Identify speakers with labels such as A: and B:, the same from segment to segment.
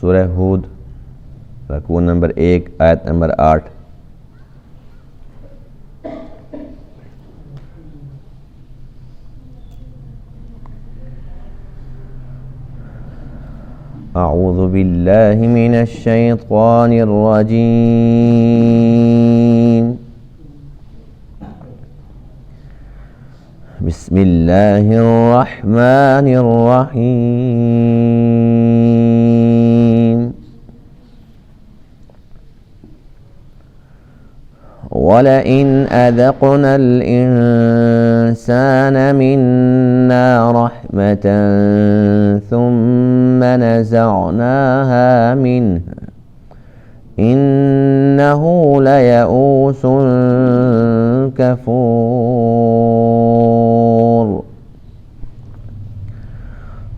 A: سورہ ہود رکوع نمبر 1 آیت نمبر 8۔ اعوذ باللہ من الشیطان الرجیم، بسم اللہ الرحمن الرحیم۔ وَلَئِنْ أَذَقْنَا الْإِنسَانَ مِنَّا رَحْمَةً ثُمَّ نَزَعْنَاهَا مِنْهُ إِنَّهُ لَيَئُوسٌ كَفُورٌ۔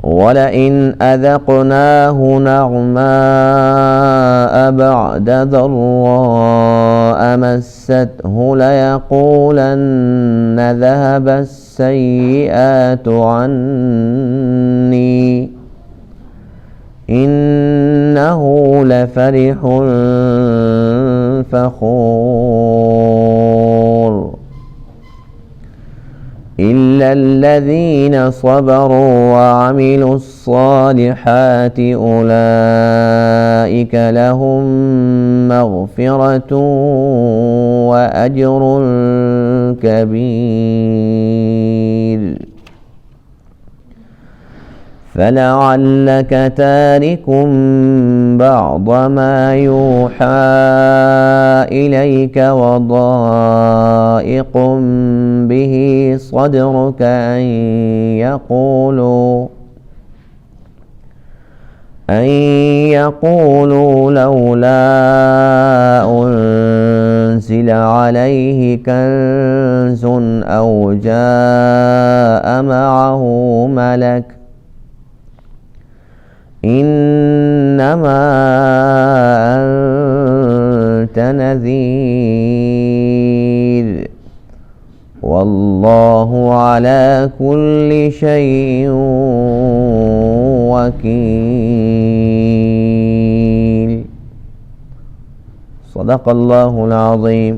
A: وَلَئِنْ أَذَقْنَاهُ نَعْمَاءَ بَعْدَ ضَرَّاءَ مَسَّتْهُ لَيَقُولَنَّ ذَهَبَ السَّيِّئَاتُ عَنِّي إِنَّهُ لَفَرِحٌ فَخُورٌ۔ إِلَّا الَّذِينَ صَبَرُوا وَعَمِلُوا الصَّالِحَاتِ أُولَئِكَ لَهُم مَّغْفِرَةٌ وَأَجْرٌ كَبِيرٌ۔ فَلَعَلَّكَ تَارِكٌ بَعْضَ مَا يُوحَىٰ إِلَيْكَ وَضَائِقٌ بِهِ صَدْرُكَ أَن يَقُولُوا لَوْلَا أُنزِلَ عَلَيْهِ كَنزٌ أَوْ جَاءَ مَعَهُ مَلَكٌ إِنَّمَا أَنتَ نَذِيرٌ وَاللَّهُ عَلَى كُلِّ شَيْءٍ وَكِيلٌ۔ صدق اللہ العظیم۔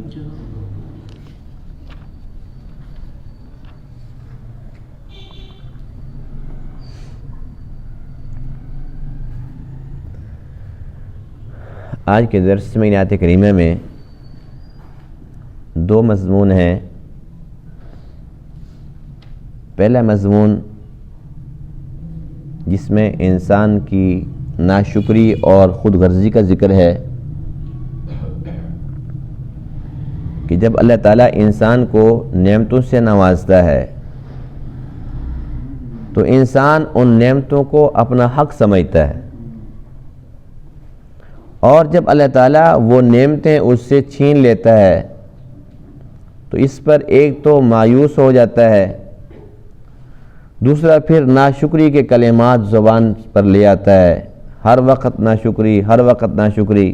A: آج کے درس میں آیت کریمہ میں دو مضمون ہیں۔ پہلا مضمون جس میں انسان کی ناشکری اور خود غرضی کا ذکر ہے کہ جب اللہ تعالیٰ انسان کو نعمتوں سے نوازتا ہے تو انسان ان نعمتوں کو اپنا حق سمجھتا ہے، اور جب اللہ تعالیٰ وہ نعمتیں اس سے چھین لیتا ہے تو اس پر ایک تو مایوس ہو جاتا ہے، دوسرا پھر ناشکری کے کلمات زبان پر لے آتا ہے، ہر وقت ناشکری، ہر وقت ناشکری،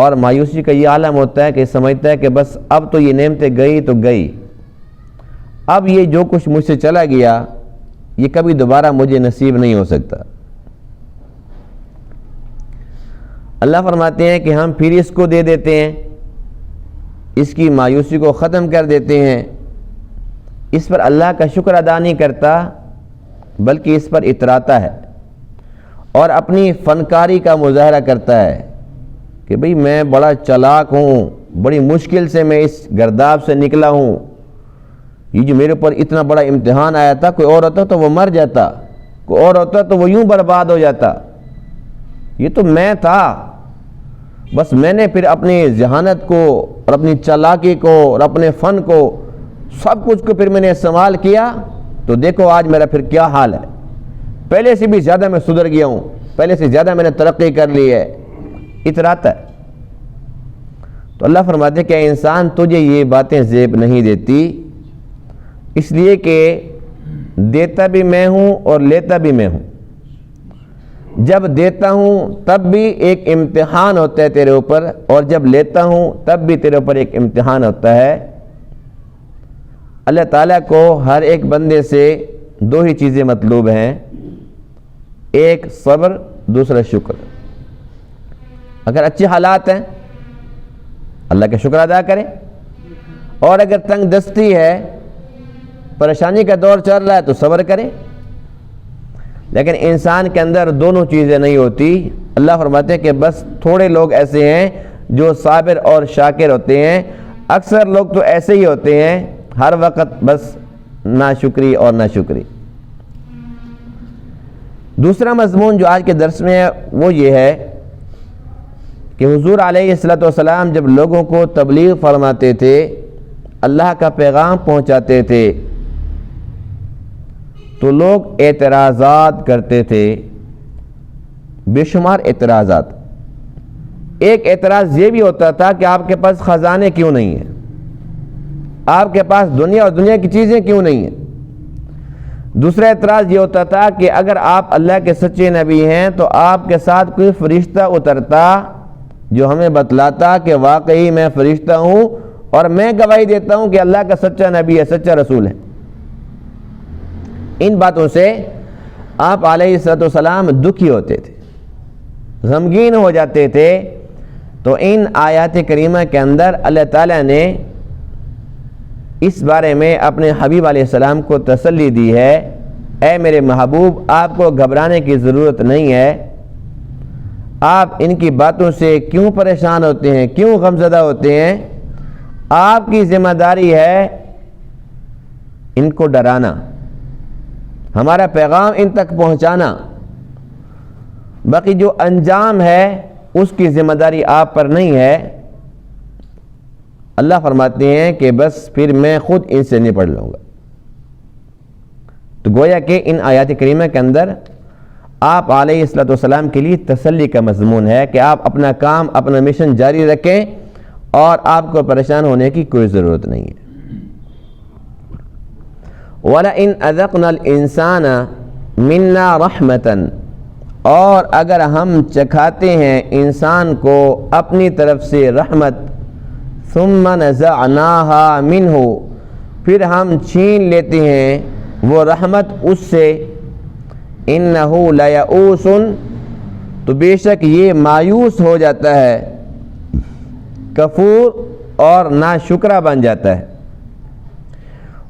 A: اور مایوسی کا یہ عالم ہوتا ہے کہ سمجھتا ہے کہ بس اب تو یہ نعمتیں گئی تو گئی، اب یہ جو کچھ مجھ سے چلا گیا یہ کبھی دوبارہ مجھے نصیب نہیں ہو سکتا۔ اللہ فرماتے ہیں کہ ہم پھر اس کو دے دیتے ہیں، اس کی مایوسی کو ختم کر دیتے ہیں، اس پر اللہ کا شکر ادا نہیں کرتا بلکہ اس پر اتراتا ہے اور اپنی فنکاری کا مظاہرہ کرتا ہے کہ بھئی میں بڑا چالاک ہوں، بڑی مشکل سے میں اس گرداب سے نکلا ہوں، یہ جو میرے اوپر اتنا بڑا امتحان آیا تھا، کوئی اور ہوتا تو وہ مر جاتا، کوئی اور ہوتا تو وہ یوں برباد ہو جاتا، یہ تو میں تھا، بس میں نے پھر اپنی ذہانت کو اور اپنی چالاکی کو اور اپنے فن کو سب کچھ کو پھر میں نے استعمال کیا تو دیکھو آج میرا پھر کیا حال ہے، پہلے سے بھی زیادہ میں سدھر گیا ہوں، پہلے سے زیادہ میں نے ترقی کر لی ہے، اتراتا ہے۔ تو اللہ فرماتے ہیں کہ اے انسان تجھے یہ باتیں زیب نہیں دیتی، اس لیے کہ دیتا بھی میں ہوں اور لیتا بھی میں ہوں۔ جب دیتا ہوں تب بھی ایک امتحان ہوتا ہے تیرے اوپر، اور جب لیتا ہوں تب بھی تیرے اوپر ایک امتحان ہوتا ہے۔ اللہ تعالیٰ کو ہر ایک بندے سے دو ہی چیزیں مطلوب ہیں، ایک صبر، دوسرا شکر. اگر اچھے حالات ہیں اللہ کا شکر ادا کرے, اور اگر تنگ دستی ہے, پریشانی کا دور چل رہا ہے تو صبر کرے. لیکن انسان کے اندر دونوں چیزیں نہیں ہوتی. اللہ فرماتے ہیں کہ بس تھوڑے لوگ ایسے ہیں جو صابر اور شاکر ہوتے ہیں, اکثر لوگ تو ایسے ہی ہوتے ہیں ہر وقت بس ناشکری اور ناشکری. دوسرا مضمون جو آج کے درس میں ہے وہ یہ ہے کہ حضور علیہ الصلوۃ والسلام جب لوگوں کو تبلیغ فرماتے تھے, اللہ کا پیغام پہنچاتے تھے, تو لوگ اعتراضات کرتے تھے, بے شمار اعتراضات. ایک اعتراض یہ بھی ہوتا تھا کہ آپ کے پاس خزانے کیوں نہیں ہیں, آپ کے پاس دنیا اور دنیا کی چیزیں کیوں نہیں ہیں. دوسرا اعتراض یہ ہوتا تھا کہ اگر آپ اللہ کے سچے نبی ہیں تو آپ کے ساتھ کوئی فرشتہ اترتا جو ہمیں بتلاتا کہ واقعی میں فرشتہ ہوں اور میں گواہی دیتا ہوں کہ اللہ کا سچا نبی ہے, سچا رسول ہے. ان باتوں سے آپ علیہ الصلوۃ والسلام دکھی ہوتے تھے, غمگین ہو جاتے تھے. تو ان آیات کریمہ کے اندر اللہ تعالیٰ نے اس بارے میں اپنے حبیب علیہ السلام کو تسلی دی ہے, اے میرے محبوب آپ کو گھبرانے کی ضرورت نہیں ہے. آپ ان کی باتوں سے کیوں پریشان ہوتے ہیں, کیوں غمزدہ ہوتے ہیں؟ آپ کی ذمہ داری ہے ان کو ڈرانا, ہمارا پیغام ان تک پہنچانا. باقی جو انجام ہے اس کی ذمہ داری آپ پر نہیں ہے. اللہ فرماتے ہیں کہ بس پھر میں خود ان سے نپٹ لوں گا. تو گویا کہ ان آیات کریمہ کے اندر آپ علیہ الصلوۃ والسلام کے لیے تسلی کا مضمون ہے کہ آپ اپنا کام, اپنا مشن جاری رکھیں اور آپ کو پریشان ہونے کی کوئی ضرورت نہیں ہے. وَلَئِنْ أَذَقْنَا الْإِنسَانَ مِنَّا رَحْمَةً, اور اگر ہم چکھاتے ہیں انسان کو اپنی طرف سے رحمت, ثُمَّ نَزَعْنَاهَا مِنْهُ, پھر ہم چھین لیتے ہیں وہ رحمت اس سے, إِنَّهُ لَيَئُوسٌ, تو بے شک یہ مایوس ہو جاتا ہے, کفور اور ناشکرہ بن جاتا ہے.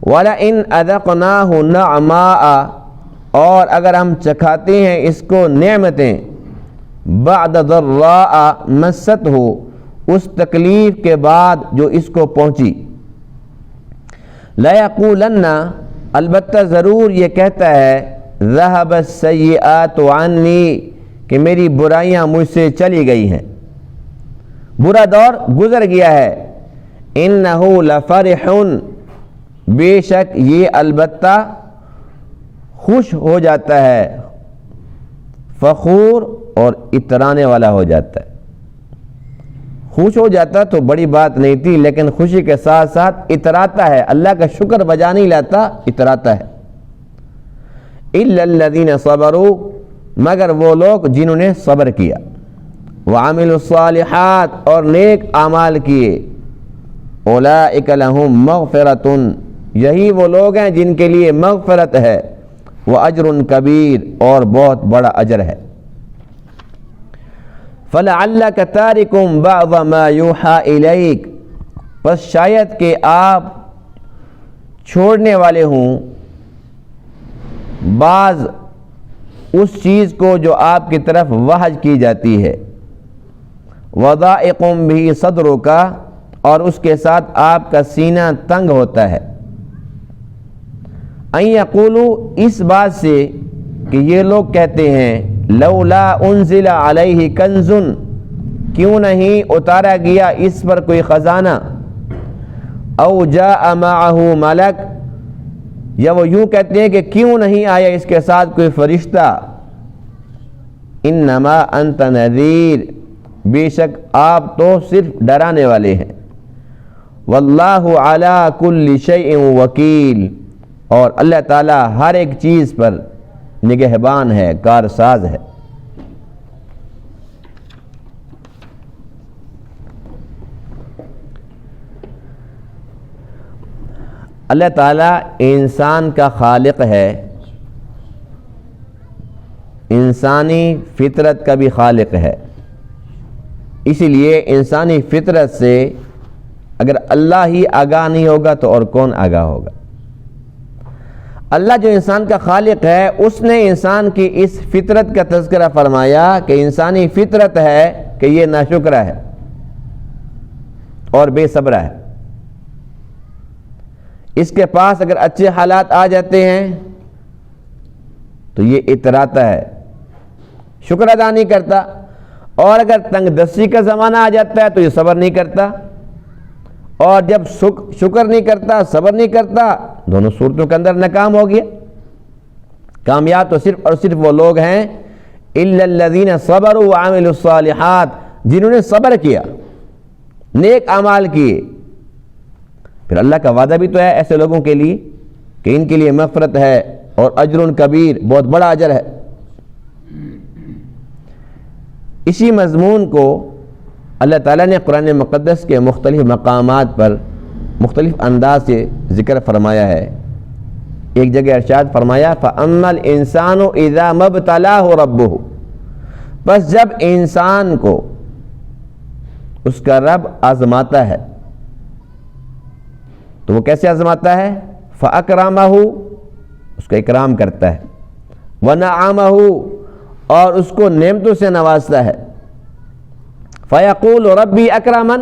A: وَلَئِنْ أَذَقْنَاهُ نَعْمَاءَ, اور اگر ہم چکھاتے ہیں اس کو نعمتیں, بَعْدَ ضَرَّاءَ مَسَّتْهُ, اس تکلیف کے بعد جو اس کو پہنچی, لَيَقُولَنَّ, البتہ ضرور یہ کہتا ہے, ذَهَبَ السَّيِّئَاتُ عَنِّي, کہ میری برائیاں مجھ سے چلی گئی ہیں, برا دور گزر گیا ہے. إِنَّهُ لَفَرِحٌ, بے شک یہ البتہ خوش ہو جاتا ہے, فخور اور اترانے والا ہو جاتا ہے. خوش ہو جاتا تو بڑی بات نہیں تھی, لیکن خوشی کے ساتھ ساتھ اتراتا ہے, اللہ کا شکر بجا نہیں لاتا, اتراتا ہے. إِلَّا الَّذِينَ صَبَرُوا, مگر وہ لوگ جنہوں نے صبر کیا, وَعَمِلُوا الصَّالِحَاتِ, اور نیک اعمال کیے, أُولَئِكَ لَهُم مَغْفِرَةٌ, یہی وہ لوگ ہیں جن کے لیے مغفرت ہے, وَأَجْرٌ کبیر, اور بہت بڑا اجر ہے. فَلَعَلَّكَ تَارِكٌ بَعْضَ مَا يُوحَىٰ إِلَيْكَ, پس شاید کہ آپ چھوڑنے والے ہوں بعض اس چیز کو جو آپ کی طرف وحی کی جاتی ہے, وَضَائِقٌ بِهِ صَدْرُكَ, اور اس کے ساتھ آپ کا سینہ تنگ ہوتا ہے. أَن يَقُولُوا, اس بات سے کہ یہ لوگ کہتے ہیں, لولا انزل علیہ کنز, کیوں نہیں اتارا گیا اس پر کوئی خزانہ, او جاء معه ملک, یا وہ یوں کہتے ہیں کہ کیوں نہیں آیا اس کے ساتھ کوئی فرشتہ. انما انت نذیر, بے شک آپ تو صرف ڈرانے والے ہیں. واللہ علی کل شیء وکیل, اور اللہ تعالی ہر ایک چیز پر نگہبان ہے, کارساز ہے. اللہ تعالیٰ انسان کا خالق ہے, انسانی فطرت کا بھی خالق ہے، اسی لیے انسانی فطرت سے اگر اللہ ہی آگاہ نہیں ہوگا تو اور کون آگاہ ہوگا؟ اللہ جو انسان کا خالق ہے اس نے انسان کی اس فطرت کا تذکرہ فرمایا کہ انسانی فطرت ہے کہ یہ ناشکرہ ہے اور بے صبرہ ہے۔ اس کے پاس اگر اچھے حالات آ جاتے ہیں تو یہ اتراتا ہے، شکر ادا نہیں کرتا، اور اگر تنگ دستی کا زمانہ آ جاتا ہے تو یہ صبر نہیں کرتا، اور جب شکر نہیں کرتا، صبر نہیں کرتا، دونوں صورتوں کے اندر ناکام ہو گیا۔ کامیاب تو صرف اور صرف وہ لوگ ہیں الا الذین صبروا وعملوا الصالحات، جنہوں نے صبر کیا، نیک اعمال کیے۔ پھر اللہ کا وعدہ بھی تو ہے ایسے لوگوں کے لیے کہ ان کے لیے مغفرت ہے اور اجر کبیر، بہت بڑا اجر ہے۔ اسی مضمون کو اللہ تعالیٰ نے قرآن مقدس کے مختلف مقامات پر مختلف انداز سے ذکر فرمایا ہے۔ ایک جگہ ارشاد فرمایا فَأَمَّا الْإِنسَانُ إِذَا مَبْتَلَاهُ رَبُّهُ، بس جب انسان کو اس کا رب آزماتا ہے تو وہ کیسے آزماتا ہے؟ فَأَكْرَمَهُ، اس کا اکرام کرتا ہے، وَنَعَمَهُ، اور اس کو نعمتوں سے نوازتا ہے، فَيَقُولُ رَبِّي أَكْرَمَنِ،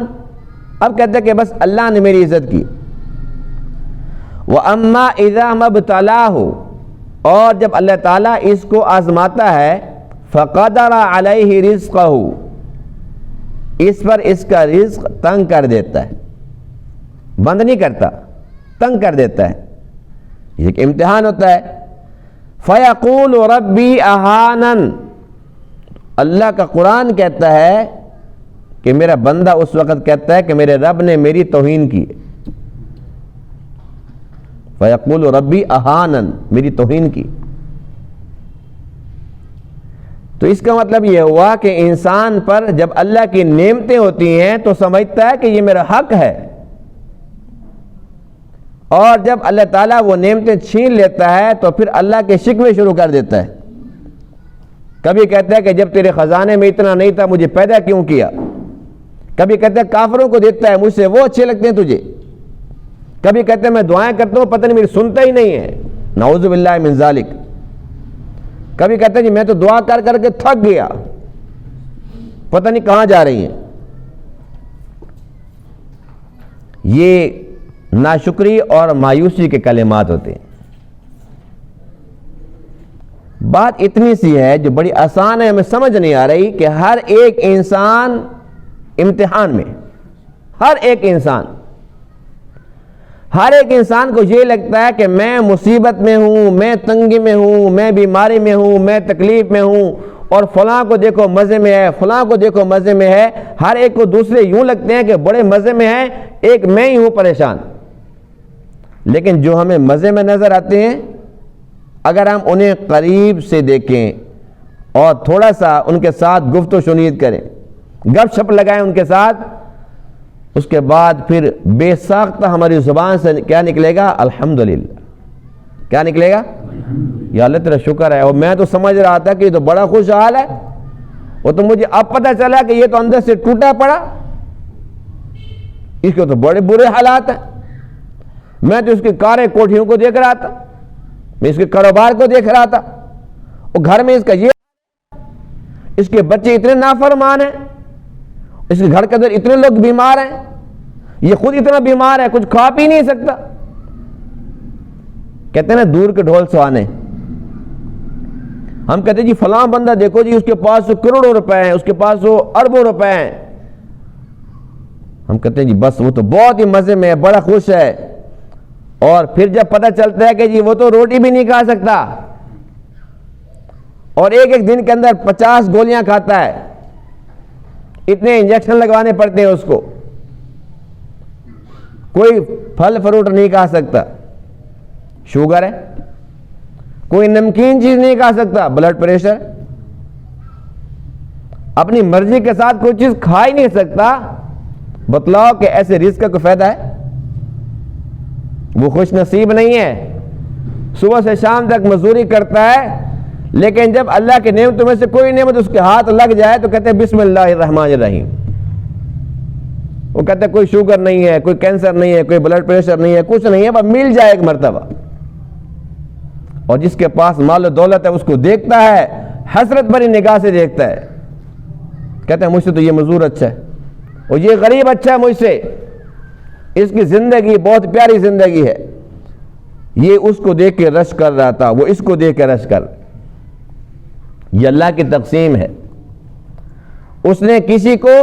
A: اب کہتا ہے کہ بس اللہ نے میری عزت کی۔ وَأَمَّا إِذَا مَبْتَلَاهُ، اور جب اللہ تعالیٰ اس کو آزماتا ہے، فَقَدَرَ عَلَيْهِ رِزْقَهُ، اس پر اس کا رزق تنگ کر دیتا ہے، بند نہیں کرتا، تنگ کر دیتا ہے، یہ ایک امتحان ہوتا ہے۔ فَيَقُولُ رَبِّي أَهَانَنِ، اللہ کا قرآن کہتا ہے کہ میرا بندہ اس وقت کہتا ہے کہ میرے رب نے میری توہین کی، فَيَقُولُ رَبِّي أَهَانَنِ، میری توہین کی۔ تو اس کا مطلب یہ ہوا کہ انسان پر جب اللہ کی نعمتیں ہوتی ہیں تو سمجھتا ہے کہ یہ میرا حق ہے، اور جب اللہ تعالیٰ وہ نعمتیں چھین لیتا ہے تو پھر اللہ کے شکوے شروع کر دیتا ہے۔ کبھی کہتا ہے کہ جب تیرے خزانے میں اتنا نہیں تھا مجھے پیدا کیوں کیا، کبھی کہتا ہے کافروں کو دیتا ہے، مجھ سے وہ اچھے لگتے ہیں تجھے، کبھی کہتے ہیں میں دعائیں کرتا ہوں پتہ نہیں میری سنتا ہی نہیں ہے، نعوذ باللہ من ذالک، کبھی کہتے ہیں جی میں تو دعا کر کر کے تھک گیا، پتہ نہیں کہاں جا رہی ہیں۔ یہ ناشکری اور مایوسی کے کلمات ہوتے ہیں۔ بات اتنی سی ہے جو بڑی آسان ہے، ہمیں سمجھ نہیں آ رہی کہ ہر ایک انسان امتحان میں، ہر ایک انسان کو یہ لگتا ہے کہ میں مصیبت میں ہوں، میں تنگی میں ہوں، میں بیماری میں ہوں، میں تکلیف میں ہوں، اور فلاں کو دیکھو مزے میں ہے، فلاں کو دیکھو مزے میں ہے۔ ہر ایک کو دوسرے یوں لگتے ہیں کہ بڑے مزے میں ہیں، ایک میں ہی ہوں پریشان۔ لیکن جو ہمیں مزے میں نظر آتے ہیں اگر ہم انہیں قریب سے دیکھیں اور تھوڑا سا ان کے ساتھ گفت و شنید کریں، گپ شپ لگائیں ان کے ساتھ، اس کے بعد پھر بے ساختہ ہماری زبان سے کیا نکلے گا؟ الحمدللہ۔ کیا نکلے گا؟ یا اللہ تیرا شکر ہے، اور میں تو سمجھ رہا تھا کہ یہ تو بڑا خوشحال ہے، وہ تو مجھے اب پتہ چلا کہ یہ تو اندر سے ٹوٹا پڑا، اس کے تو بڑے برے حالات ہیں، میں تو اس کی کاریں کوٹھیوں کو دیکھ رہا تھا، میں اس کے کاروبار کو دیکھ رہا تھا، اور گھر میں اس کا یہ، اس کے بچے اتنے نافرمان ہیں، اس کے گھر کے اندر اتنے لوگ بیمار ہیں، یہ خود اتنا بیمار ہے کچھ کھا پی نہیں سکتا۔ کہتے ہیں نا دور کے ڈھول سہانے، ہم کہتے ہیں جی فلاں بندہ دیکھو جی اس کے پاس کروڑوں روپے ہیں، اس کے پاس اربوں روپے ہیں، ہم کہتے ہیں جی بس وہ تو بہت ہی مزے میں ہے، بڑا خوش ہے، اور پھر جب پتہ چلتا ہے کہ جی وہ تو روٹی بھی نہیں کھا سکتا، اور ایک ایک دن کے اندر 50 گولیاں کھاتا ہے، اتنے انجیکشن لگوانے پڑتے ہیں اس کو، کوئی پھل فروٹ نہیں کھا سکتا، شوگر ہے، کوئی نمکین چیز نہیں کھا سکتا، بلڈ پریشر، اپنی مرضی کے ساتھ کوئی چیز کھا ہی نہیں سکتا، بتلاؤ کہ ایسے رزق کا کوئی فائدہ ہے؟ وہ خوش نصیب نہیں ہے، صبح سے شام تک مزدوری کرتا ہے لیکن جب اللہ کی نعمتوں میں سے کوئی نعمت اس کے ہاتھ لگ جائے تو کہتے ہیں بسم اللہ الرحمن الرحیم. وہ کہتے ہیں کوئی شوگر نہیں ہے, کوئی کینسر نہیں ہے, کوئی بلڈ پریشر نہیں ہے, کچھ نہیں ہے, بس مل جائے ایک مرتبہ. اور جس کے پاس مال و دولت ہے اس کو دیکھتا ہے, حسرت بھری نگاہ سے دیکھتا ہے, کہتے ہیں مجھ سے تو یہ مزدور اچھا ہے اور یہ غریب اچھا ہے مجھ سے, اس کی زندگی بہت پیاری زندگی ہے. یہ اس کو دیکھ کے رش کر رہا تھا, وہ اس کو دیکھ کے رش کر. یہ اللہ کی تقسیم ہے. اس نے کسی کو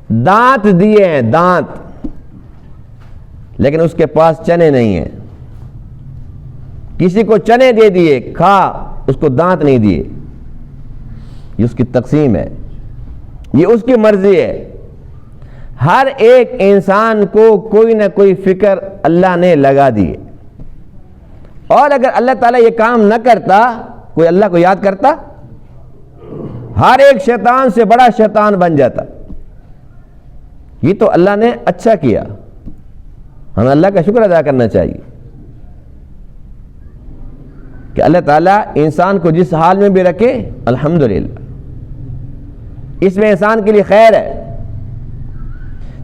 A: دانت دیے ہیں, دانت, لیکن اس کے پاس چنے نہیں ہیں. کسی کو چنے دے دیے, کھا, اس کو دانت نہیں دیے. یہ اس کی تقسیم ہے, یہ اس کی مرضی ہے. ہر ایک انسان کو کوئی نہ کوئی فکر اللہ نے لگا دی. اور اگر اللہ تعالیٰ یہ کام نہ کرتا, کوئی اللہ کو یاد کرتا, ہر ایک شیطان سے بڑا شیطان بن جاتا. یہ تو اللہ نے اچھا کیا, ہمیں اللہ کا شکر ادا کرنا چاہیے کہ اللہ تعالیٰ انسان کو جس حال میں بھی رکھے الحمدللہ, اس میں انسان کے لیے خیر ہے.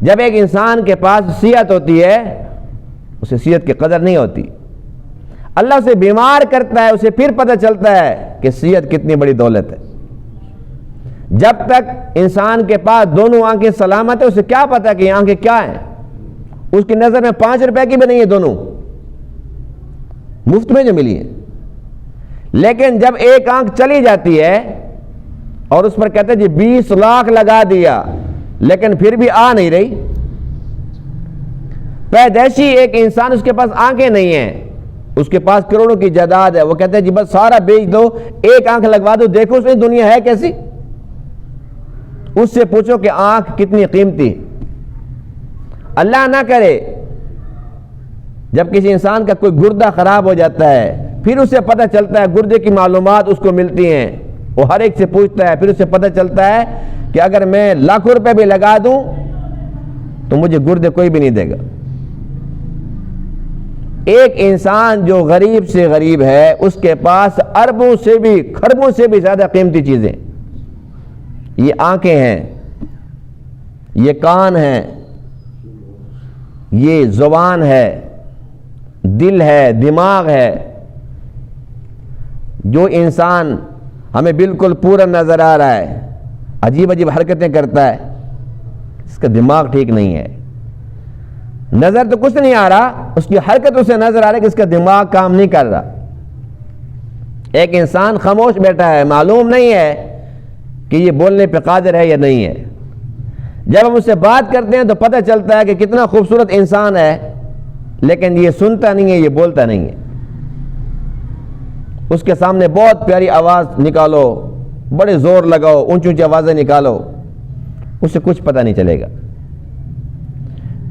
A: جب ایک انسان کے پاس صحت ہوتی ہے, اسے صحت کی قدر نہیں ہوتی. اللہ اسے بیمار کرتا ہے, اسے پھر پتہ چلتا ہے کہ صحت کتنی بڑی دولت ہے. جب تک انسان کے پاس دونوں آنکھیں سلامت ہے, اسے کیا پتا کہ یہ آنکھیں کیا ہیں. اس کی نظر میں 5 روپے کی بھی نہیں ہے, دونوں مفت میں جو ملی ہیں. لیکن جب ایک آنکھ چلی جاتی ہے اور اس پر کہتے ہیں جی 20 لاکھ لگا دیا, لیکن پھر بھی آ نہیں رہی. پیدائشی ایک انسان, اس کے پاس آنکھیں نہیں ہیں, اس کے پاس کروڑوں کی جائیداد ہے, وہ کہتے ہیں جی بس سارا بیچ دو, ایک آنکھ لگوا دو, دیکھو اس میں دنیا ہے کیسی. اس سے پوچھو کہ آنکھ کتنی قیمتی. اللہ نہ کرے جب کسی انسان کا کوئی گردہ خراب ہو جاتا ہے, پھر اسے پتہ چلتا ہے, گردے کی معلومات اس کو ملتی ہیں, وہ ہر ایک سے پوچھتا ہے, پھر اسے پتہ چلتا ہے کہ اگر میں لاکھوں روپے بھی لگا دوں تو مجھے گردے کوئی بھی نہیں دے گا. ایک انسان جو غریب سے غریب ہے, اس کے پاس اربوں سے بھی, کھربوں سے بھی زیادہ قیمتی چیزیں. یہ آنکھیں ہیں, یہ کان ہیں, یہ زبان ہے, دل ہے, دماغ ہے. جو انسان ہمیں بالکل پورا نظر آ رہا ہے, عجیب عجیب حرکتیں کرتا ہے, اس کا دماغ ٹھیک نہیں ہے. نظر تو کچھ نہیں آ رہا, اس کی حرکتوں سے نظر آ رہا ہے کہ اس کا دماغ کام نہیں کر رہا. ایک انسان خاموش بیٹھا ہے, معلوم نہیں ہے کہ یہ بولنے پہ قادر ہے یا نہیں ہے. جب ہم اس سے بات کرتے ہیں تو پتہ چلتا ہے کہ کتنا خوبصورت انسان ہے, لیکن یہ سنتا نہیں ہے, یہ بولتا نہیں ہے. اس کے سامنے بہت پیاری آواز نکالو, بڑے زور لگاؤ, اونچی اونچی آوازیں نکالو, اسے کچھ پتہ نہیں چلے گا.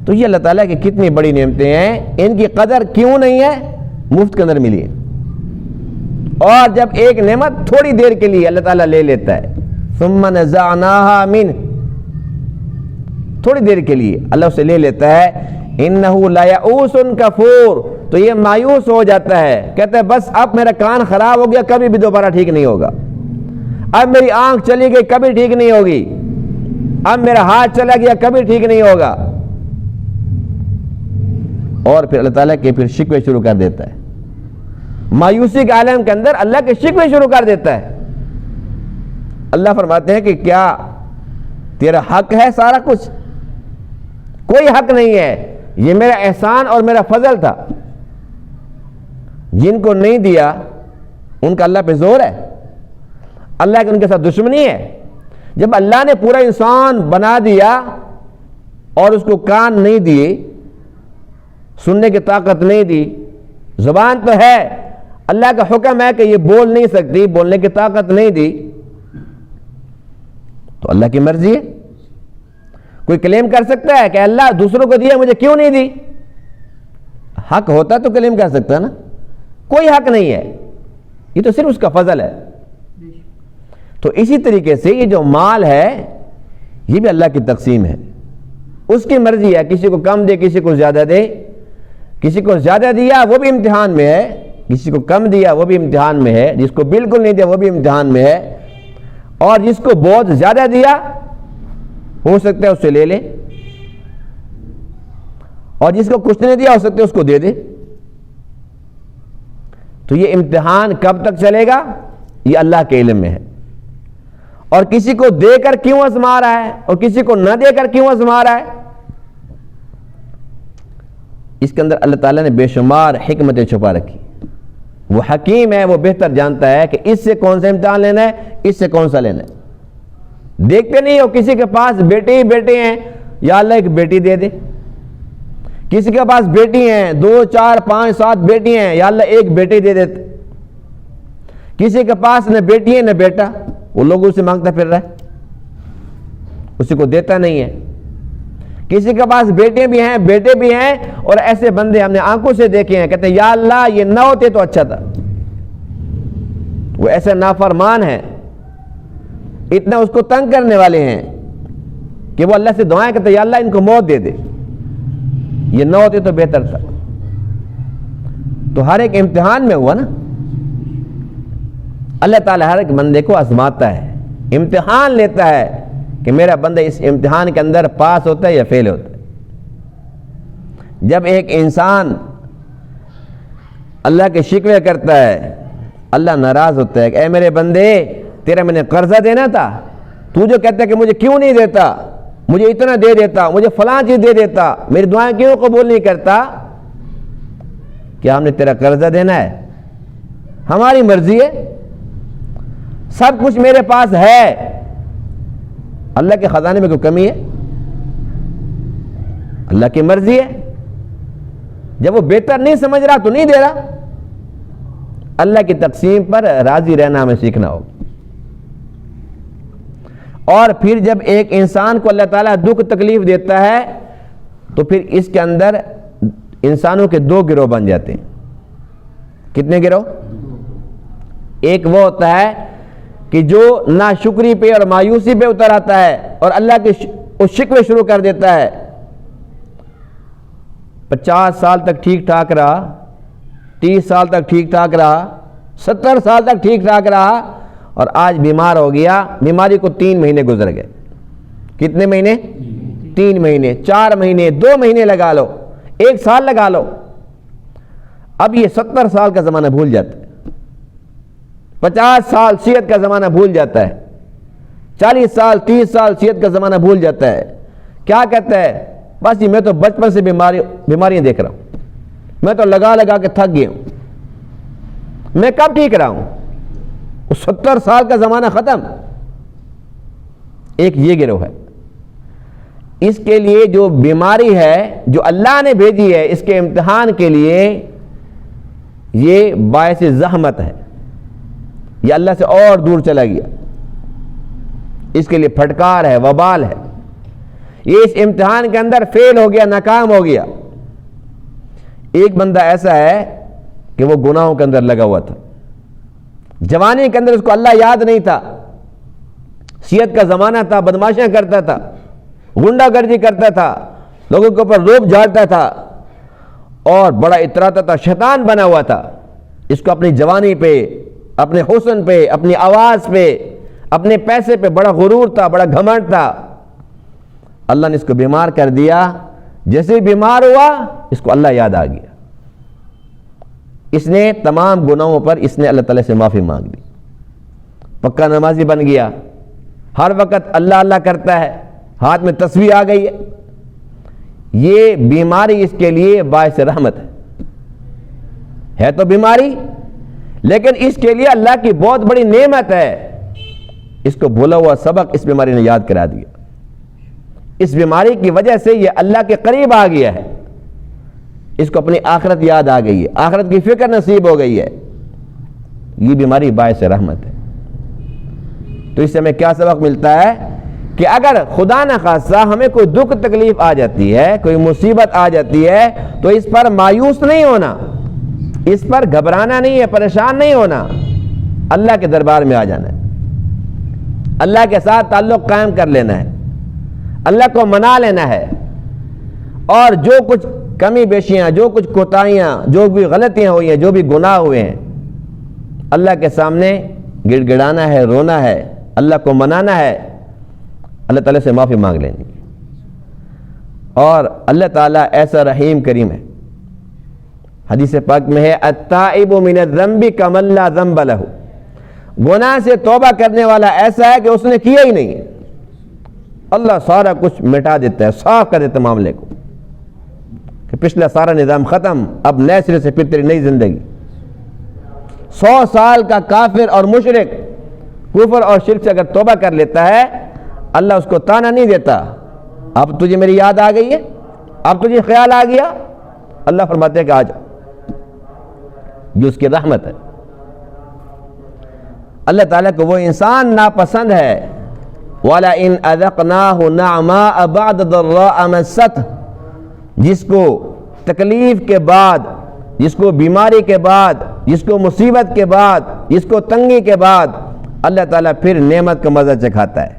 A: تو یہ اللہ تعالیٰ کی کتنی بڑی نعمتیں ہیں, ان کی قدر کیوں نہیں ہے؟ مفت کے اندر ملی ہے. اور جب ایک نعمت تھوڑی دیر کے لیے اللہ تعالیٰ لے لیتا ہے, ثم نزعناها منه, تھوڑی دیر کے لیے اللہ اسے لے لیتا ہے, انه لیئوس کفور, تو یہ مایوس ہو جاتا ہے, کہتا ہے بس اب میرا کان خراب ہو گیا, کبھی بھی دوبارہ ٹھیک نہیں ہوگا. اب میری آنکھ چلی گئی, کبھی ٹھیک نہیں ہوگی. اب میرا ہاتھ چلا گیا, کبھی ٹھیک نہیں ہوگا. اور پھر اللہ تعالیٰ کے پھر شکوے شروع کر دیتا ہے. مایوسی کے عالم کے اندر اللہ کے شکوے شروع کر دیتا ہے. اللہ فرماتے ہیں کہ کیا تیرا حق ہے سارا کچھ؟ کوئی حق نہیں ہے, یہ میرا احسان اور میرا فضل تھا. جن کو نہیں دیا ان کا اللہ پہ زور ہے, اللہ کی ان کے ساتھ دشمنی ہے. جب اللہ نے پورا انسان بنا دیا اور اس کو کان نہیں دیے, سننے کی طاقت نہیں دی, زبان تو ہے, اللہ کا حکم ہے کہ یہ بول نہیں سکتی, بولنے کی طاقت نہیں دی, تو اللہ کی مرضی ہے. کوئی کلیم کر سکتا ہے کہ اللہ دوسروں کو دیا مجھے کیوں نہیں دی؟ حق ہوتا تو کلیم کر سکتا ہے نا. کوئی حق نہیں ہے, یہ تو صرف اس کا فضل ہے. تو اسی طریقے سے یہ جو مال ہے یہ بھی اللہ کی تقسیم ہے, اس کی مرضی ہے. کسی کو کم دے, کسی کو زیادہ دے. کسی کو زیادہ دیا وہ بھی امتحان میں ہے, کسی کو کم دیا وہ بھی امتحان میں ہے، جس کو بالکل نہیں دیا وہ بھی امتحان میں ہے، اور جس کو بہت زیادہ دیا ہو سکتا ہے اس سے لے لے، اور جس کو کچھ نہیں دیا ہو سکتا ہے اس کو دے دے۔ تو یہ امتحان کب تک چلے گا یہ اللہ کے علم میں ہے، اور کسی کو دے کر کیوں آزما رہا ہے اور کسی کو نہ دے کر کیوں آزما رہا ہے، اس کے اندر اللہ تعالیٰ نے بے شمار حکمتیں چھپا رکھی۔ وہ حکیم ہے، وہ بہتر جانتا ہے کہ اس سے کون سا امتحان لینا ہے، اس سے کون سا لینا ہے۔ دیکھتے نہیں ہو کسی کے پاس بیٹے ہی بیٹے ہیں، یا اللہ ایک بیٹی دے دے، کسی کے پاس بیٹی ہیں 2 4 5 7 بیٹی ہیں، یا اللہ ایک بیٹی دے دیتے، کسی کے پاس نہ بیٹی ہے نہ بیٹا، وہ لوگوں سے مانگتا پھر رہا ہے، اسی کو دیتا نہیں ہے۔ کسی کے پاس بیٹے بھی ہیں بیٹے بھی ہیں، اور ایسے بندے ہم نے آنکھوں سے دیکھے ہیں، کہتے ہیں یا اللہ یہ نہ ہوتے تو اچھا تھا۔ وہ ایسے نافرمان ہیں، اتنا اس کو تنگ کرنے والے ہیں کہ وہ اللہ سے دعائیں کرتے ہیں یا اللہ ان کو موت دے دے، یہ نہ ہوتے تو بہتر تھا۔ تو ہر ایک امتحان میں ہوا نا، اللہ تعالیٰ ہر ایک بندے کو آزماتا ہے، امتحان لیتا ہے کہ میرا بندہ اس امتحان کے اندر پاس ہوتا ہے یا فیل ہوتا ہے۔ جب ایک انسان اللہ کے شکوے کرتا ہے، اللہ ناراض ہوتا ہے کہ اے میرے بندے تیرا میں نے قرضہ دینا تھا، تو جو کہتا ہے کہ مجھے کیوں نہیں دیتا، مجھے اتنا دے دیتا، مجھے فلاں چیز دے دیتا، میری دعائیں کیوں قبول نہیں کرتا؟ کیا ہم نے تیرا قرضہ دینا ہے؟ ہماری مرضی ہے، سب کچھ میرے پاس ہے، اللہ کے خزانے میں کوئی کمی ہے؟ اللہ کی مرضی ہے۔ جب وہ بہتر نہیں سمجھ رہا تو نہیں دے رہا۔ اللہ کی تقسیم پر راضی رہنا ہمیں سیکھنا ہوگا۔ اور پھر جب ایک انسان کو اللہ تعالیٰ دکھ تکلیف دیتا ہے تو پھر اس کے اندر انسانوں کے 2 گروہ بن جاتے ہیں۔ کتنے گروہ؟ ایک وہ ہوتا ہے کہ جو ناشکری پہ اور مایوسی پہ اتر آتا ہے اور اللہ کے شکوے شروع کر دیتا ہے، 50 سال تک ٹھیک ٹھاک رہا، 30 سال تک ٹھیک ٹھاک رہا، 70 سال تک ٹھیک ٹھاک رہا، اور آج بیمار ہو گیا، بیماری کو 3 مہینے گزر گئے۔ کتنے مہینے؟ 3 مہینے، 4 مہینے، 2 مہینے لگا لو، 1 سال لگا لو، اب یہ 70 سال کا زمانہ بھول جاتا ہے، 50 سال صحت کا زمانہ بھول جاتا ہے، 40 سال 30 سال صحت کا زمانہ بھول جاتا ہے۔ کیا کہتا ہے؟ بس میں تو بچپن سے بیماریاں دیکھ رہا ہوں، میں تو لگا لگا کے تھک گیا ہوں، میں کب ٹھیک رہا ہوں؟ 70 سال کا زمانہ ختم۔ ایک یہ گروہ ہے، اس کے لیے جو بیماری ہے جو اللہ نے بھیجی ہے اس کے امتحان کے لیے، یہ باعث زحمت ہے، یہ اللہ سے اور دور چلا گیا، اس کے لیے پھٹکار ہے، وبال ہے، یہ اس امتحان کے اندر فیل ہو گیا، ناکام ہو گیا۔ ایک بندہ ایسا ہے کہ وہ گناہوں کے اندر لگا ہوا تھا، جوانی کے اندر اس کو اللہ یاد نہیں تھا، صحت کا زمانہ تھا، بدماشیاں کرتا تھا، غنڈہ گردی کرتا تھا، لوگوں کے اوپر روب جھاڑتا تھا اور بڑا اتراتا تھا، شیطان بنا ہوا تھا۔ اس کو اپنی جوانی پہ، اپنے حسن پہ، اپنی آواز پہ، اپنے پیسے پہ بڑا غرور تھا، بڑا گھمنڈ تھا۔ اللہ نے اس کو بیمار کر دیا، جیسے ہی بیمار ہوا اس کو اللہ یاد آ گیا، اس نے تمام گناہوں پر اس نے اللہ تعالیٰ سے معافی مانگ لی، پکا نمازی بن گیا، ہر وقت اللہ اللہ کرتا ہے، ہاتھ میں تسبیح آ گئی ہے۔ یہ بیماری اس کے لیے باعث رحمت ہے تو بیماری، لیکن اس کے لیے اللہ کی بہت بڑی نعمت ہے۔ اس کو بھولا ہوا سبق اس بیماری نے یاد کرا دیا، اس بیماری کی وجہ سے یہ اللہ کے قریب آ گیا ہے، اس کو اپنی آخرت یاد آ گئی ہے، آخرت کی فکر نصیب ہو گئی ہے۔ یہ بیماری باعث رحمت ہے۔ تو اس سے ہمیں کیا سبق ملتا ہے کہ اگر خدا نہ خواستہ ہمیں کوئی دکھ تکلیف آ جاتی ہے، کوئی مصیبت آ جاتی ہے، تو اس پر مایوس نہیں ہونا، اس پر گھبرانا نہیں ہے، پریشان نہیں ہونا، اللہ کے دربار میں آ جانا ہے، اللہ کے ساتھ تعلق قائم کر لینا ہے، اللہ کو منا لینا ہے، اور جو کچھ کمی بیشیاں، جو کچھ کوتاہیاں، جو بھی غلطیاں ہوئی ہیں، جو بھی گناہ ہوئے ہیں، اللہ کے سامنے گڑ گڑانا ہے، رونا ہے، اللہ کو منانا ہے، اللہ تعالیٰ سے معافی مانگ لینی. اور اللہ تعالیٰ ایسا رحیم کریم ہے. حدیث پاک میں ہے التائب من الذنب کمن لا ذنب لہ، گناہ سے توبہ کرنے والا ایسا ہے کہ اس نے کیا ہی نہیں. اللہ سارا کچھ مٹا دیتا ہے، صاف کر دیتا ہے معاملے کو کہ پچھلا سارا نظام ختم، اب نئے سرے سے پھر تیری نئی زندگی. 100 سال کا کافر اور مشرک کفر اور شرک سے اگر توبہ کر لیتا ہے، اللہ اس کو تانا نہیں دیتا اب تجھے میری یاد آ گئی ہے، اب تجھے خیال آ گیا. اللہ فرماتے ہیں کہ آ جاؤ، یہ اس کی رحمت ہے. اللہ تعالیٰ کو وہ انسان ناپسند ہے وَلَئِنْ أَذَقْنَاهُ نَعْمَاءَ بَعْدَ ضَرَّاءَ مَسَّتْهُ، جس کو تکلیف کے بعد، جس کو بیماری کے بعد، جس کو مصیبت کے بعد، جس کو تنگی کے بعد اللہ تعالیٰ پھر نعمت کا مزہ چکھاتا ہے.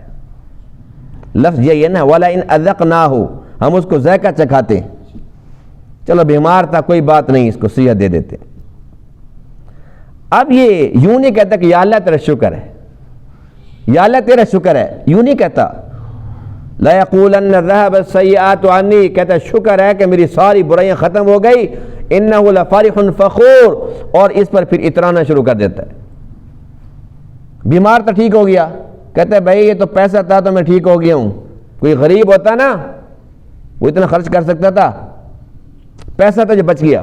A: لفظ یہی ہے نا وَلَئِنْ أَذَقْنَاهُ، ہم اس کو ذائقہ چکھاتے ہیں. چلو بیمار تھا کوئی بات نہیں، اس کو صحت دے دیتے. اب یہ یوں نہیں کہتا کہ یا اللہ تیرا شکر ہے، یا اللہ تیرا شکر ہے، یوں نہیں کہتا. لا یقولن ذهب السیئات عنی، کہتا شکر ہے کہ میری ساری برائیاں ختم ہو گئی. انہ لفرح فخور، اور اس پر پھر اترانا شروع کر دیتا ہے. بیمار تو ٹھیک ہو گیا، کہتا ہے بھائی یہ تو پیسہ تھا تو میں ٹھیک ہو گیا ہوں. کوئی غریب ہوتا نا وہ اتنا خرچ کر سکتا تھا، پیسہ تو جو بچ گیا.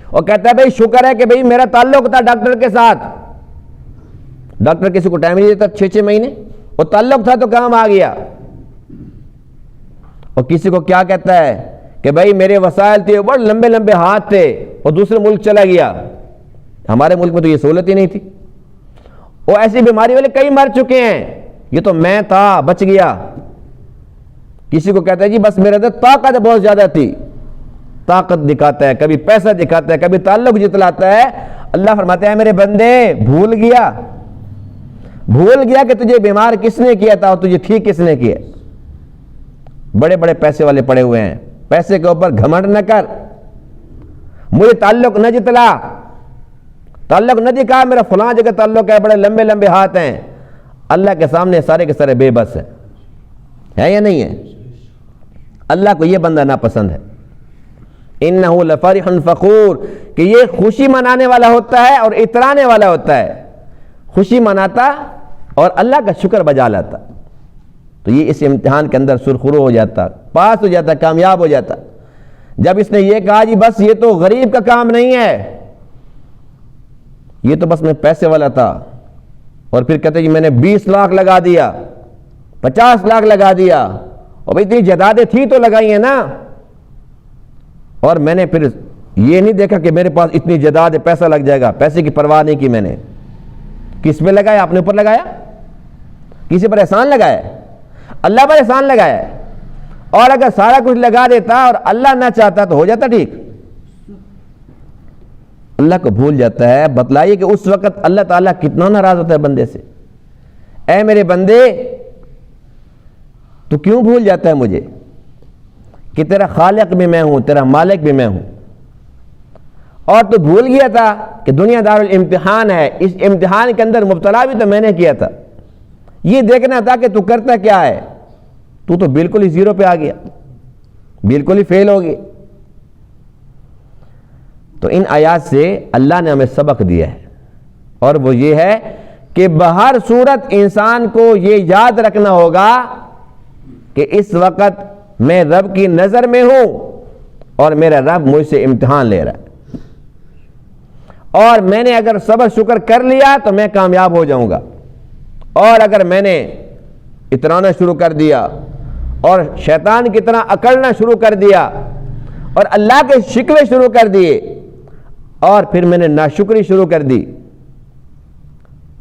A: اور کہتا ہے بھائی شکر ہے کہ بھائی میرا تعلق تھا ڈاکٹر کے ساتھ. ڈاکٹر کسی کو ٹائم نہیں دیتا 6 مہینے، وہ تعلق تھا تو کام آ گیا. اور کسی کو کیا کہتا ہے کہ بھائی میرے وسائل تھے، بڑے لمبے لمبے ہاتھ تھے، اور دوسرے ملک چلا گیا. ہمارے ملک میں تو یہ سہولت ہی نہیں تھی. وہ ایسی بیماری والے کئی مر چکے ہیں، یہ تو میں تھا بچ گیا. کسی کو کہتا ہے جی بس میرے اندر طاقت بہت زیادہ تھی، طاقت دکھاتا ہے، کبھی پیسہ دکھاتا ہے، کبھی تعلق جتلاتا ہے. اللہ فرماتے ہیں میرے بندے بھول گیا کہ تجھے بیمار کس نے کیا تھا اور تجھے ٹھیک کس نے کیا. بڑے بڑے پیسے والے پڑے ہوئے ہیں، پیسے کے اوپر گھمنڈ نہ کر. مجھے تعلق نہ جتلا، تعلق نہ دکھا میرا فلاں جگہ تعلق ہے، بڑے لمبے لمبے ہاتھ ہیں. اللہ کے سامنے سارے کے سارے بے بس ہے یا نہیں ہے؟ اللہ کو یہ بندہ ناپسند ہے. انہ لفرح فخور، کہ یہ خوشی منانے والا ہوتا ہے اور اترانے والا ہوتا ہے. خوشی مناتا اور اللہ کا شکر بجا لاتا تو یہ اس امتحان کے اندر سرخرو ہو جاتا، پاس ہو جاتا، کامیاب ہو جاتا. جب اس نے یہ کہا جی بس یہ تو غریب کا کام نہیں ہے، یہ تو بس میں پیسے والا تھا، اور پھر کہتے جی میں نے 20 لاکھ لگا دیا، 50 لاکھ لگا دیا، اور بھئی اتنی جائیدادیں تھی تو لگائی ہیں نا، اور میں نے پھر یہ نہیں دیکھا کہ میرے پاس اتنی جائیداد ہے، پیسہ لگ جائے گا، پیسے کی پرواہ نہیں کی میں نے. کس پہ لگایا؟ اپنے اوپر لگایا؟ کسی پر احسان لگایا؟ اللہ پر احسان لگایا. اور اگر سارا کچھ لگا دیتا اور اللہ نہ چاہتا تو ہو جاتا ٹھیک. اللہ کو بھول جاتا ہے. بتلائیے کہ اس وقت اللہ تعالیٰ کتنا ناراض ہوتا ہے بندے سے. اے میرے بندے تو کیوں بھول جاتا ہے مجھے کہ تیرا خالق بھی میں ہوں، تیرا مالک بھی میں ہوں. اور تو بھول گیا تھا کہ دنیا دار الامتحان ہے، اس امتحان کے اندر مبتلا بھی تو میں نے کیا تھا. یہ دیکھنا تھا کہ تو کرتا کیا ہے. تو بالکل ہی زیرو پہ آ گیا، بالکل ہی فیل ہو گیا. تو ان آیات سے اللہ نے ہمیں سبق دیا ہے، اور وہ یہ ہے کہ بہر صورت انسان کو یہ یاد رکھنا ہوگا کہ اس وقت میں رب کی نظر میں ہوں اور میرا رب مجھ سے امتحان لے رہا ہے. اور میں نے اگر صبر شکر کر لیا تو میں کامیاب ہو جاؤں گا، اور اگر میں نے اترانا شروع کر دیا اور شیطان کی طرح اکڑنا شروع کر دیا اور اللہ کے شکوے شروع کر دیے اور پھر میں نے ناشکری شروع کر دی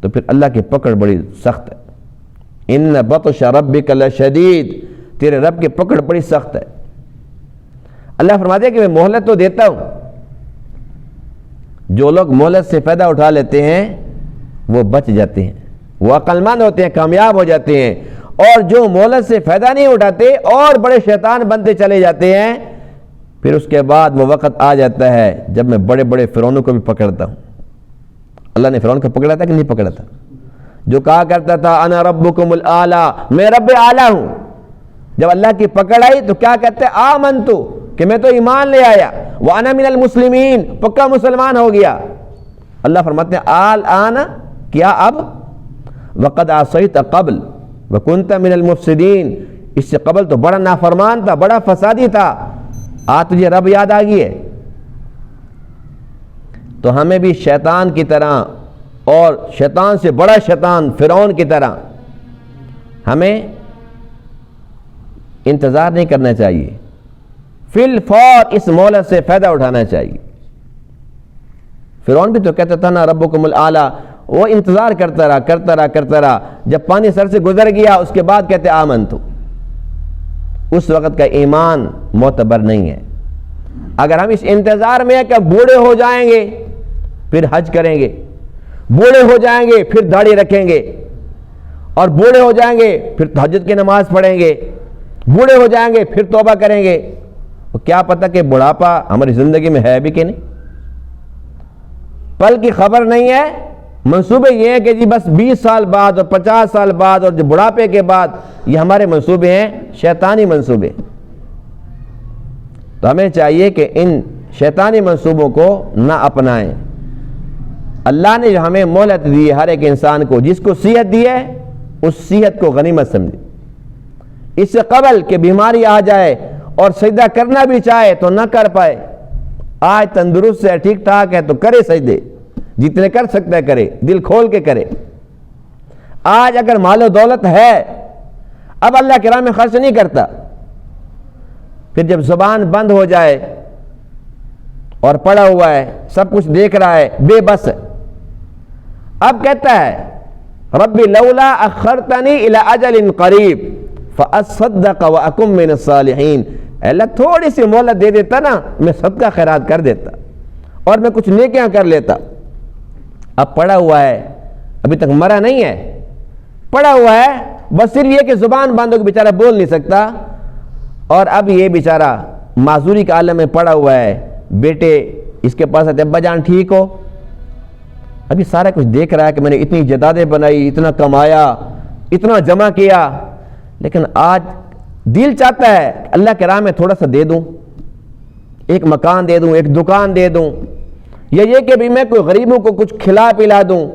A: تو پھر اللہ کی پکڑ بڑی سخت ہے. ان بطش ربک لشدید، تیرے رب کی پکڑ بڑی سخت ہے. اللہ فرماتے ہیں کہ میں مہلت تو دیتا ہوں. جو لوگ مہلت سے فائدہ اٹھا لیتے ہیں وہ بچ جاتے ہیں، وہ عقل مند ہوتے ہیں، کامیاب ہو جاتے ہیں. اور جو مہلت سے فائدہ نہیں اٹھاتے اور بڑے شیطان بنتے چلے جاتے ہیں، پھر اس کے بعد وہ وقت آ جاتا ہے جب میں بڑے بڑے فرعونوں کو بھی پکڑتا ہوں. اللہ نے فرعون کو پکڑا تھا کہ نہیں پکڑا تھا؟ جو کہا کرتا تھا انا ربکم الاعلی، میں رب اعلیٰ ہوں، جب اللہ کی پکڑ آئی تو کیا کہتے ہیں؟ آمنتو، کہ میں تو ایمان لے آیا، وانا من المسلمین، پکا مسلمان ہو گیا. اللہ فرماتے ہیں الآن، کیا اب؟ وقد عصیت قبل وکنت من المفسدین، اس سے قبل تو بڑا نافرمان تھا، بڑا فسادی تھا، آج تجھے رب یاد آ گئی ہے. تو ہمیں بھی شیطان کی طرح اور شیطان سے بڑا شیطان فرعون کی طرح ہمیں انتظار نہیں کرنا چاہیے، فی الفور اس مہلت سے فائدہ اٹھانا چاہیے. فرعون بھی تو کہتا تھا نا ربکم الاعلی، وہ انتظار کرتا رہا، جب پانی سر سے گزر گیا اس کے بعد کہتے آمنتو. اس وقت کا ایمان معتبر نہیں ہے. اگر ہم اس انتظار میں ہیں کہ بوڑھے ہو جائیں گے پھر حج کریں گے، بوڑھے ہو جائیں گے پھر داڑھی رکھیں گے، اور بوڑھے ہو جائیں گے پھر تہجد کی نماز پڑھیں گے، بوڑھے ہو جائیں گے پھر توبہ کریں گے، تو کیا پتہ کہ بڑھاپا ہماری زندگی میں ہے بھی کہ نہیں؟ پل کی خبر نہیں ہے. منصوبے یہ ہیں کہ جی بس 20 سال بعد اور 50 سال بعد اور جو بڑھاپے کے بعد، یہ ہمارے منصوبے ہیں، شیطانی منصوبے. تو ہمیں چاہیے کہ ان شیطانی منصوبوں کو نہ اپنائیں. اللہ نے جو ہمیں مہلت دی ہے ہر ایک انسان کو، جس کو صحت دی ہے اس صحت کو غنیمت سمجھے. اس سے قبل کہ بیماری آ جائے اور سجدہ کرنا بھی چاہے تو نہ کر پائے. آج تندرست ہے، ٹھیک ٹھاک ہے تو کرے سجدے، جتنے کر سکتا ہے کرے، دل کھول کے کرے. آج اگر مال و دولت ہے اب اللہ کی راہ میں خرچ نہیں کرتا، پھر جب زبان بند ہو جائے اور پڑا ہوا ہے، سب کچھ دیکھ رہا ہے، بے بس ہے، اب کہتا ہے ربی لولا اخرتنی الی اجل قریب فاصدق واکن من الصالحین. اللہ تھوڑی سی مہلت دے دیتا نا، میں صدقہ خیرات کر دیتا اور میں کچھ نیکیاں کر لیتا. اب پڑا ہوا ہے، ابھی تک مرا نہیں ہے، پڑا ہوا ہے، بس صرف یہ کہ زبان بند ہو کے بیچارہ بول نہیں سکتا. اور اب یہ بیچارہ معذوری کے عالم میں پڑا ہوا ہے. بیٹے اس کے پاس آتے، ابا جان ٹھیک ہو؟ ابھی سارا کچھ دیکھ رہا ہے کہ میں نے اتنی جدادیں بنائی، اتنا کمایا، اتنا جمع کیا، لیکن آج دل چاہتا ہے اللہ کے راہ میں تھوڑا سا دے دوں، ایک مکان دے دوں، ایک دکان دے دوں، یا یہ کہ بھی میں کوئی غریبوں کو کچھ کھلا پلا دوں،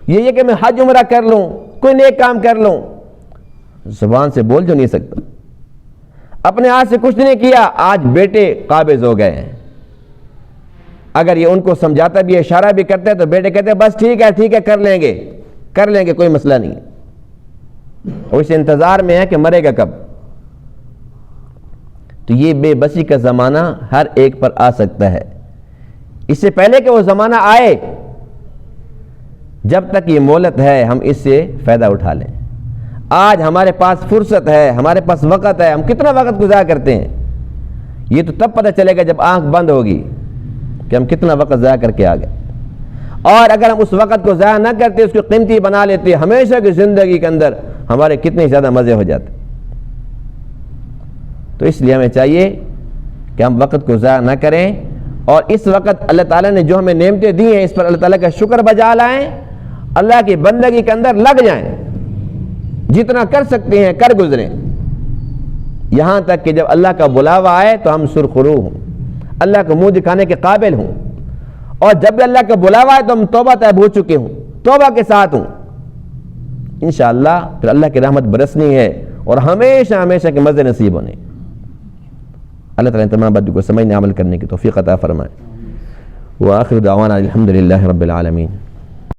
A: یہ کہ میں حج عمرہ کر لوں، کوئی نیک کام کر لوں. زبان سے بول جو نہیں سکتا، اپنے ہاتھ سے کچھ نہیں کیا. آج بیٹے قابض ہو گئے ہیں. اگر یہ ان کو سمجھاتا بھی، اشارہ بھی کرتے تو بیٹے کہتے بس ٹھیک ہے کر لیں گے کوئی مسئلہ نہیں. اور اس انتظار میں ہے کہ مرے گا کب. تو یہ بے بسی کا زمانہ ہر ایک پر آ سکتا ہے. اس سے پہلے کہ وہ زمانہ آئے، جب تک یہ مہلت ہے ہم اس سے فائدہ اٹھا لیں. آج ہمارے پاس فرصت ہے، ہمارے پاس وقت ہے، ہم کتنا وقت گزار کرتے ہیں. یہ تو تب پتہ چلے گا جب آنکھ بند ہوگی کہ ہم کتنا وقت ضائع کر کے آ گئے. اور اگر ہم اس وقت کو ضائع نہ کرتے، اس کو قیمتی بنا لیتے، ہمیشہ کی زندگی کے اندر ہمارے کتنے زیادہ مزے ہو جاتے. تو اس لیے ہمیں چاہیے کہ ہم وقت کو ضائع نہ کریں، اور اس وقت اللہ تعالیٰ نے جو ہمیں نعمتیں دی ہیں اس پر اللہ تعالیٰ کا شکر بجا لائیں، اللہ کی بندگی کے اندر لگ جائیں، جتنا کر سکتے ہیں کر گزریں، یہاں تک کہ جب اللہ کا بلاوا آئے تو ہم سرخرو ہوں، اللہ کو منہ دکھانے کے قابل ہوں. اور جب بھی اللہ کا بلاوا آئے تو ہم توبہ طیب ہو چکے ہوں، توبہ کے ساتھ ہوں. انشاءاللہ پھر اللہ کی رحمت برسنی ہے اور ہمیشہ کے مزے نصیب ہونے. اللہ تعالیٰ تمام باتوں کو سمجھنے عمل کرنے کی توفیق عطا فرمائے. وآخر دعوانا الحمدللہ رب العالمین.